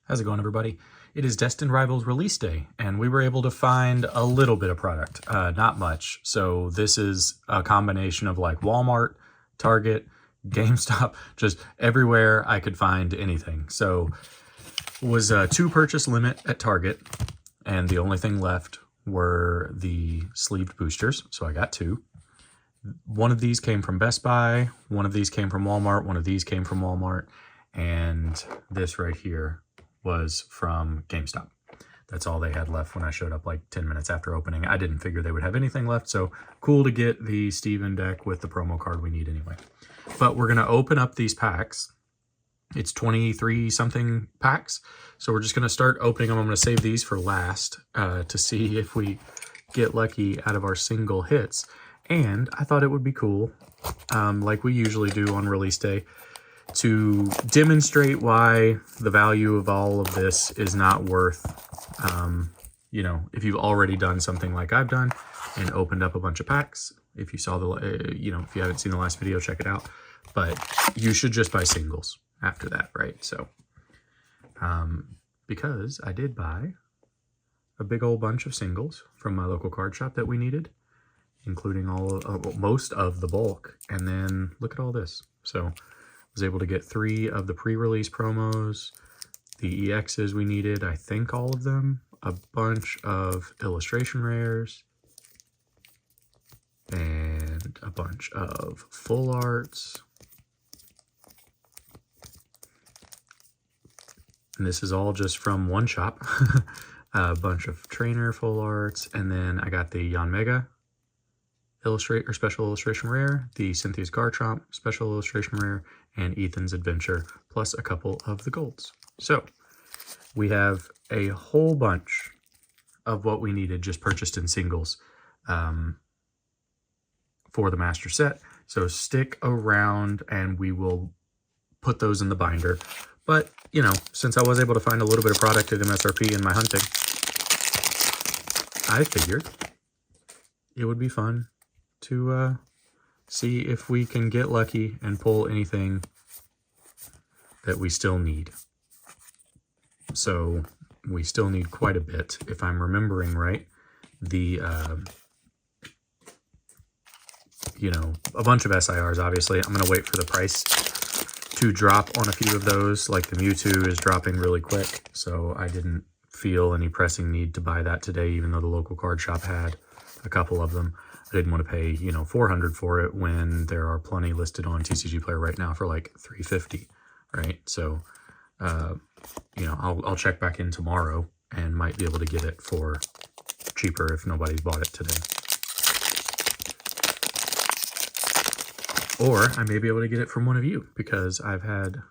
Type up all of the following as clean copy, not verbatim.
How's it going, everybody? It is Destined Rivals release day, and we were able to find a little bit of product, not much. So this is a combination of like Walmart, Target, GameStop, just everywhere I could find anything. So it was a 2 purchase limit at Target, and the only thing left were the sleeved boosters. So I got 2. One of these came from Best Buy, one of these came from Walmart, one of these came from Walmart, and this right here was from GameStop. That's all they had left when I showed up like 10 minutes after opening. I didn't figure they would have anything left, so cool to get the Steven deck with the promo card we need anyway. But we're going to open up these packs. It's 23 something packs, so we're just going to start opening them. I'm going to save these for last to see if we get lucky out of our single hits. And I thought it would be cool, like we usually do on release day, to demonstrate why the value of all of this is not worth, you know, if you've already done something like I've done and opened up a bunch of packs. If you saw the, you know, if you haven't seen the last video, check it out. But you should just buy singles after that, right? So, because I did buy a big old bunch of singles from my local card shop that we needed, including all most of the bulk. And then look at all this. So was able to get 3 of the pre-release promos, the EXs we needed, I think all of them, a bunch of illustration rares, and a bunch of full arts. And this is all just from one shop. A bunch of trainer full arts, and then I got the Jan Mega special illustration rare, the Cynthia's Garchomp special illustration rare, and Ethan's Adventure, plus a couple of the golds. So we have a whole bunch of what we needed just purchased in singles for the master set. So stick around and we will put those in the binder. But, you know, since I was able to find a little bit of product at MSRP in my hunting, I figured it would be fun to see if we can get lucky and pull anything that we still need. So we still need quite a bit, if I'm remembering right. The you know, a bunch of SIRs, obviously. I'm going to wait for the price to drop on a few of those. Like the Mewtwo is dropping really quick, so I didn't feel any pressing need to buy that today, even though the local card shop had a couple of them. I didn't want to pay, you know, $400 for it when there are plenty listed on TCG Player right now for like $350, right? So, you know, I'll check back in tomorrow and might be able to get it for cheaper if nobody's bought it today. Or I may be able to get it from one of you, because I've had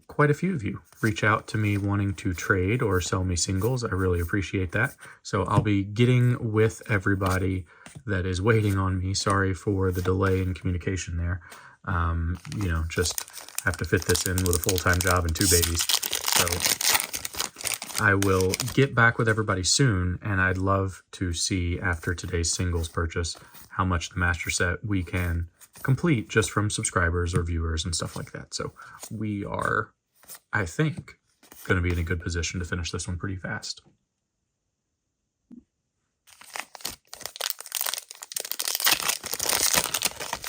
quite a few of you reach out to me wanting to trade or sell me singles. I really appreciate that. So I'll be getting with everybody that is waiting on me. Sorry for the delay in communication there. You know, just have to fit this in with a full-time job and 2 babies. So I will get back with everybody soon, and I'd love to see after today's singles purchase how much the master set we can complete just from subscribers or viewers and stuff like that. So we are, I think, going to be in a good position to finish this one pretty fast.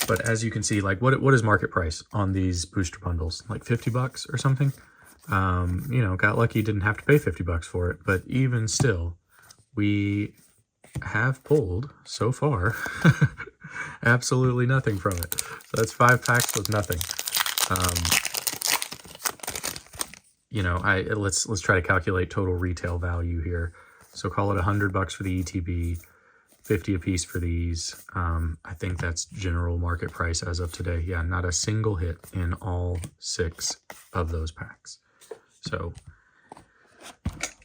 But as you can see, like what is market price on these booster bundles? Like $50 or something? You know, got lucky, didn't have to pay $50 for it, but even still, we have pulled so far absolutely nothing from it. So that's 5 packs with nothing. You know, let's try to calculate total retail value here. So call it $100 for the ETB, 50 a piece for these. I think that's general market price as of today. Yeah, not a single hit in all 6 of those packs. So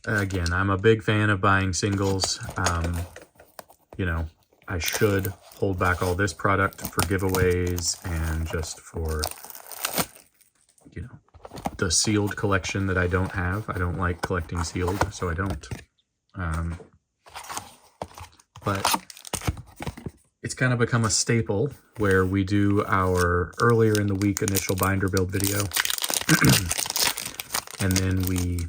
again, I'm a big fan of buying singles. You know, I should hold back all this product for giveaways and just for, you know, the sealed collection that I don't have. I don't like collecting sealed, so I don't. But it's kind of become a staple where we do our earlier in the week initial binder build video. And then we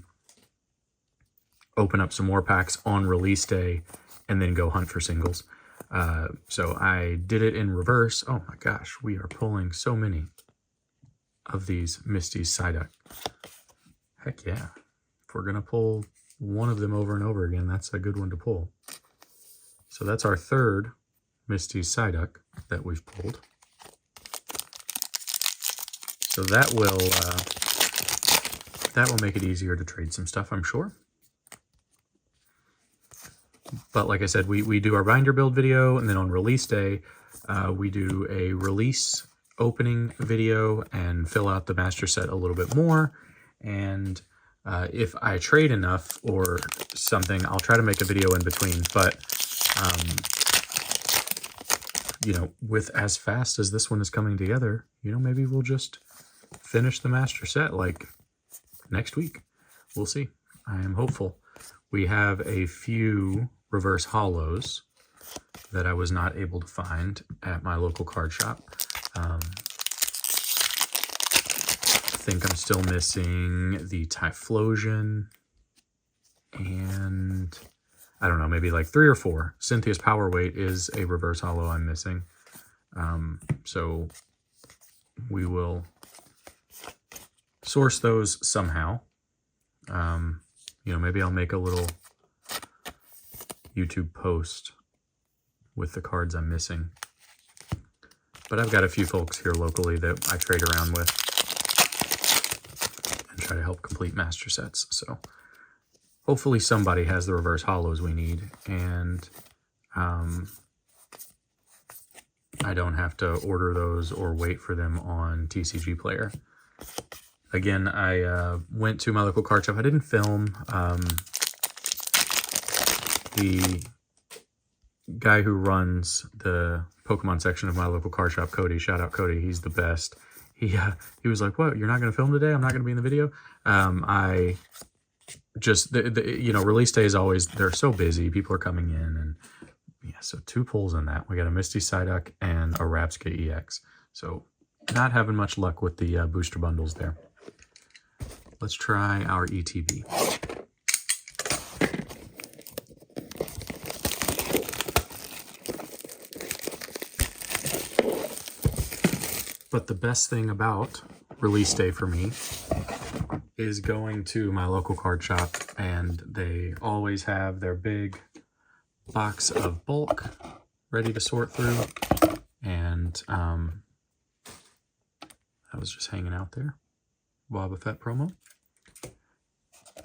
open up some more packs on release day and then go hunt for singles. So I did it in reverse. Oh my gosh, we are pulling so many of these Misty's Psyduck. Heck yeah. If we're going to pull one of them over and over again, that's a good one to pull. So that's our third Misty's Psyduck that we've pulled. So that will make it easier to trade some stuff, I'm sure. But like I said, we do our binder build video, and then on release day, we do a release opening video and fill out the master set a little bit more. And if I trade enough or something, I'll try to make a video in between. But, you know, with as fast as this one is coming together, you know, maybe we'll just finish the master set like next week. We'll see. I am hopeful. We have a few reverse hollows that I was not able to find at my local card shop. I think I'm still missing the Typhlosion and I don't know, maybe like 3 or 4. Cynthia's Power Weight is a reverse hollow I'm missing. So we will source those somehow. You know, maybe I'll make a little YouTube post with the cards I'm missing. But I've got a few folks here locally that I trade around with and try to help complete master sets. So hopefully somebody has the reverse hollows we need, and I don't have to order those or wait for them on TCG Player. Again, I went to my local card shop. I didn't film. The guy who runs the Pokemon section of my local card shop, Cody, shout out Cody, he's the best. He was like, "What? You're not going to film today? I'm not going to be in the video." I just you know, release day is always, they're so busy. People are coming in, and yeah, so 2 pulls in that. We got a Misty Psyduck and a Rapska EX. So not having much luck with the booster bundles there. Let's try our ETB. But the best thing about release day for me is going to my local card shop, and they always have their big box of bulk ready to sort through. And I was just hanging out there. Boba Fett promo.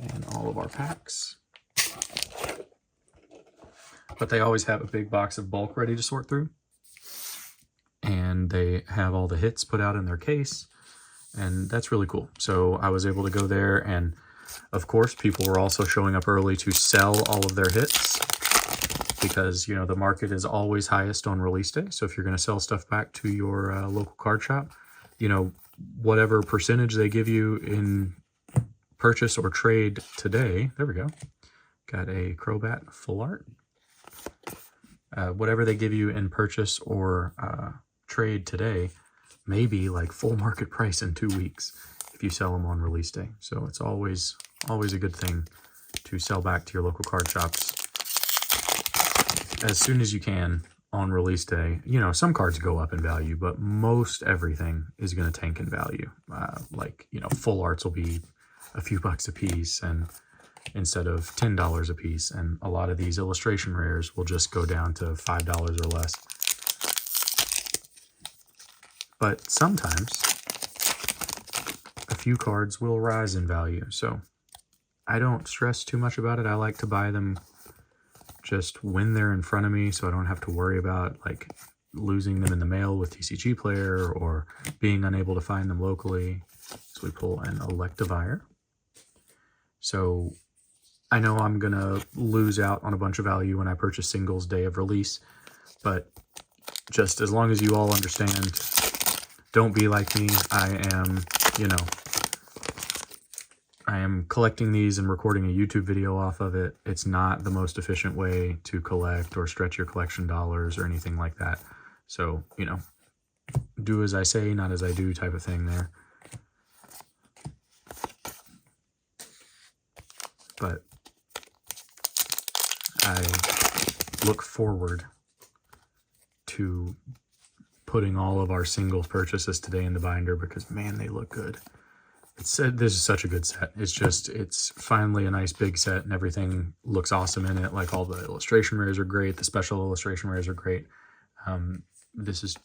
And all of our packs. But they always have a big box of bulk ready to sort through. And they have all the hits put out in their case. And that's really cool. So I was able to go there, and of course people were also showing up early to sell all of their hits, because, you know, the market is always highest on release day. So if you're going to sell stuff back to your local card shop, you know, whatever percentage they give you in purchase or trade today, there we go, got a Crobat full art. Whatever they give you in purchase or trade today, maybe like full market price in 2 weeks if you sell them on release day. So it's always a good thing to sell back to your local card shops as soon as you can on release day. You know, some cards go up in value, but most everything is going to tank in value. Like, you know, full arts will be a few bucks a piece, and instead of $10 a piece, and a lot of these illustration rares will just go down to $5 or less. But sometimes a few cards will rise in value, so I don't stress too much about it. I like to buy them just when they're in front of me, so I don't have to worry about like losing them in the mail with TCG Player or being unable to find them locally. So we pull an Electivire. So I know I'm going to lose out on a bunch of value when I purchase singles day of release, but just as long as you all understand, don't be like me. I am, you know, I am collecting these and recording a YouTube video off of it. It's not the most efficient way to collect or stretch your collection dollars or anything like that. So, you know, do as I say, not as I do type of thing there. But I look forward to putting all of our singles purchases today in the binder because, man, they look good. This is such a good set. It's finally a nice big set and everything looks awesome in it. Like all the illustration rares are great. The special illustration rares are great. This is,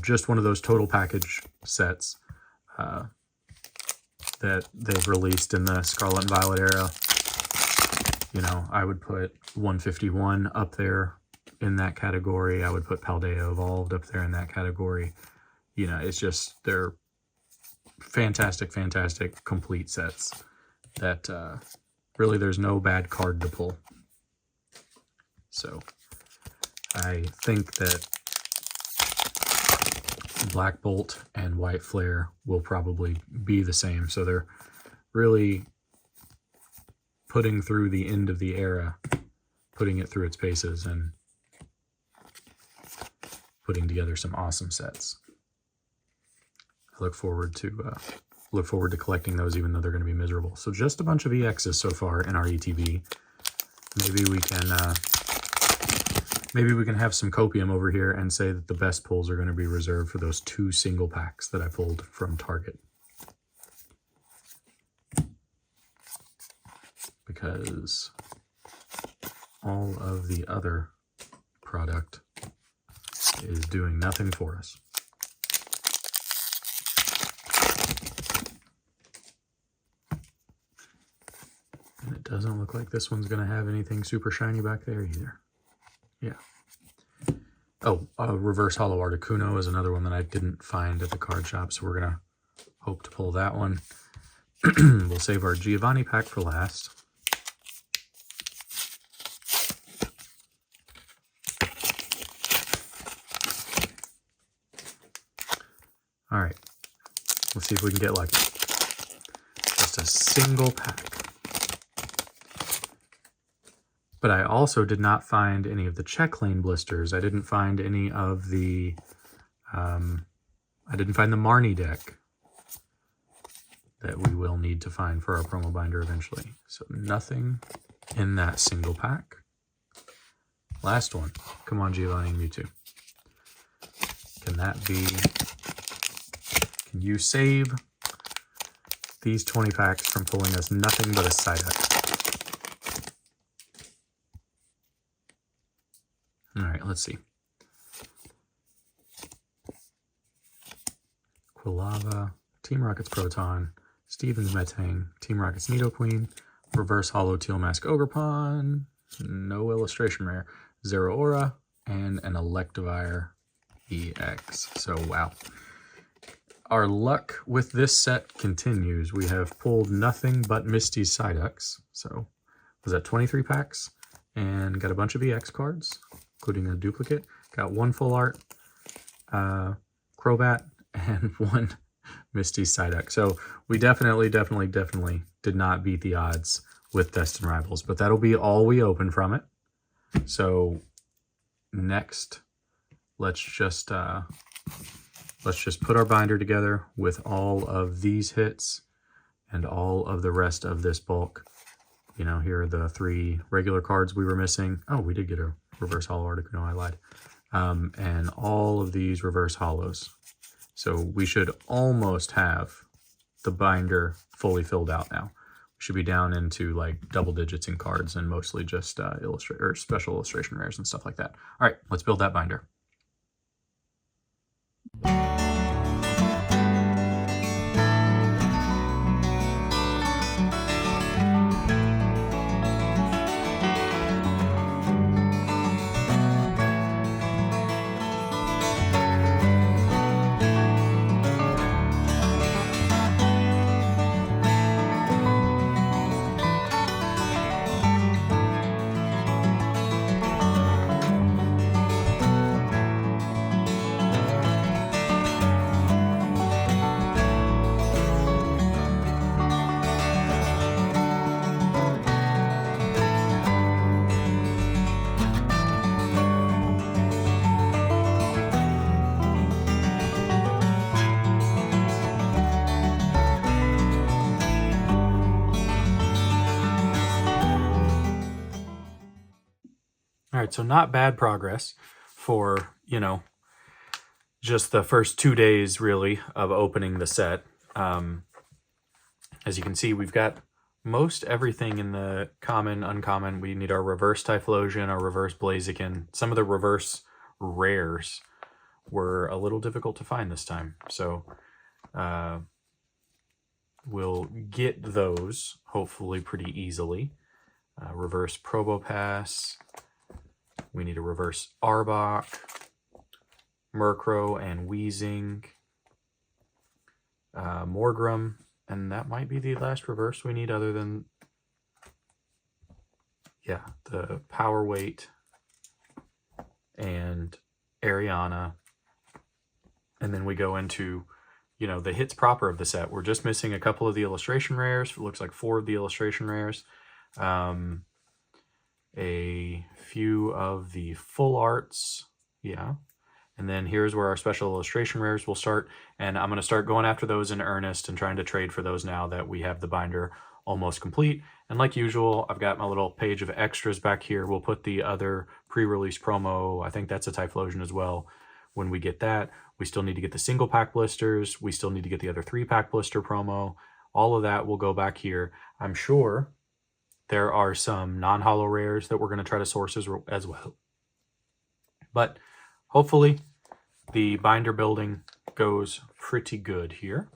just one of those total package sets that they've released in the Scarlet and Violet era. I would put 151 up there in that category. I would put Paldea Evolved up there in that category. It's just, they're fantastic complete sets that really there's no bad card to pull. So I think that Black Bolt and White Flare will probably be the same. So they're really putting through the end of the era, putting it through its paces, and putting together some awesome sets. I look forward to collecting those, even though they're going to be miserable. So just a bunch of EXs so far in our ETB. Maybe we can have some copium over here and say that the best pulls are going to be reserved for those 2 single packs that I pulled from Target. Because all of the other product is doing nothing for us. And it doesn't look like this one's going to have anything super shiny back there either. Yeah. Oh, Reverse Hollow Articuno is another one that I didn't find at the card shop, so we're going to hope to pull that one. We'll save our Giovanni pack for last. All right, let's see if we can get lucky. Just a single pack. But I also did not find any of the check lane blisters. I didn't find any of the, I didn't find the Marnie deck that we will need to find for our promo binder eventually. So nothing in that single pack. Last one. Come on, Giovanni and Mewtwo. Can that be... Can you save these 20 packs from pulling us nothing but a Psyduck? All right, let's see. Quilava, Team Rocket's Proton, Steven's Metang, Team Rocket's Nidoqueen, Reverse Hollow Teal Mask Ogerpon, no illustration rare, Zeraora, and an Electivire EX. So, wow. Our luck with this set continues. We have pulled nothing but Misty's Psyducks. So, was that 23 packs? And got a bunch of EX cards, including a duplicate. Got one full art, Crobat, and one Misty's Psyduck. So we definitely did not beat the odds with Destined Rivals, but that'll be all we open from it. So next, let's just put our binder together with all of these hits and all of the rest of this bulk. You know, here are the 3 regular cards we were missing. Oh, we did get a Reverse Hollow Articuno, I lied. And all of these Reverse Hollows. So we should almost have the binder fully filled out now. We should be down into like double digits in cards and mostly just special illustration rares and stuff like that. All right, let's build that binder. right, so not bad progress for, you know, just the first 2 days, really, of opening the set. As you can see, we've got most everything in the common, uncommon. We need our reverse Typhlosion, our reverse Blaziken. Some of the reverse rares were a little difficult to find this time, so we'll get those hopefully pretty easily. Reverse Probopass. We need a reverse Arbok, Murkrow, and Weezing. Morgrem, and that might be the last reverse we need other than, yeah, the Power Weight and Ariana. And then we go into, you know, the hits proper of the set. We're just missing a couple of the illustration rares. It looks like 4 of the illustration rares. A few of the full arts, yeah. And then here's where our special illustration rares will start. And I'm going to start going after those in earnest and trying to trade for those now that we have the binder almost complete. And like usual, I've got my little page of extras back here. We'll put the other pre-release promo. I think that's a Typhlosion as well. When we get that, we still need to get the single pack blisters. We still need to get the other 3-pack blister promo. All of that will go back here. I'm sure there are some non-holo rares that we're going to try to source as well. But hopefully the binder building goes pretty good here,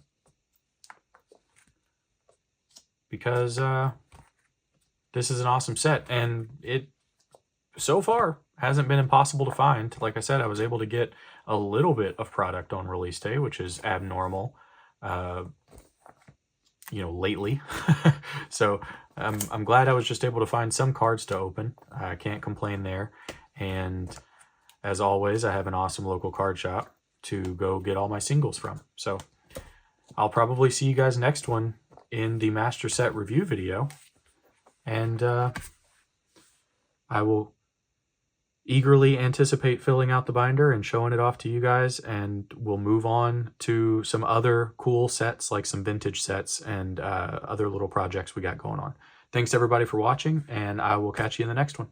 because this is an awesome set, and it so far hasn't been impossible to find. Like I said, I was able to get a little bit of product on release day, which is abnormal, you know, lately. So I'm glad I was just able to find some cards to open. I can't complain there. And as always, I have an awesome local card shop to go get all my singles from. So I'll probably see you guys next one in the master set review video. And I will eagerly anticipate filling out the binder and showing it off to you guys, and we'll move on to some other cool sets, like some vintage sets and other little projects we got going on. Thanks everybody for watching, and I will catch you in the next one.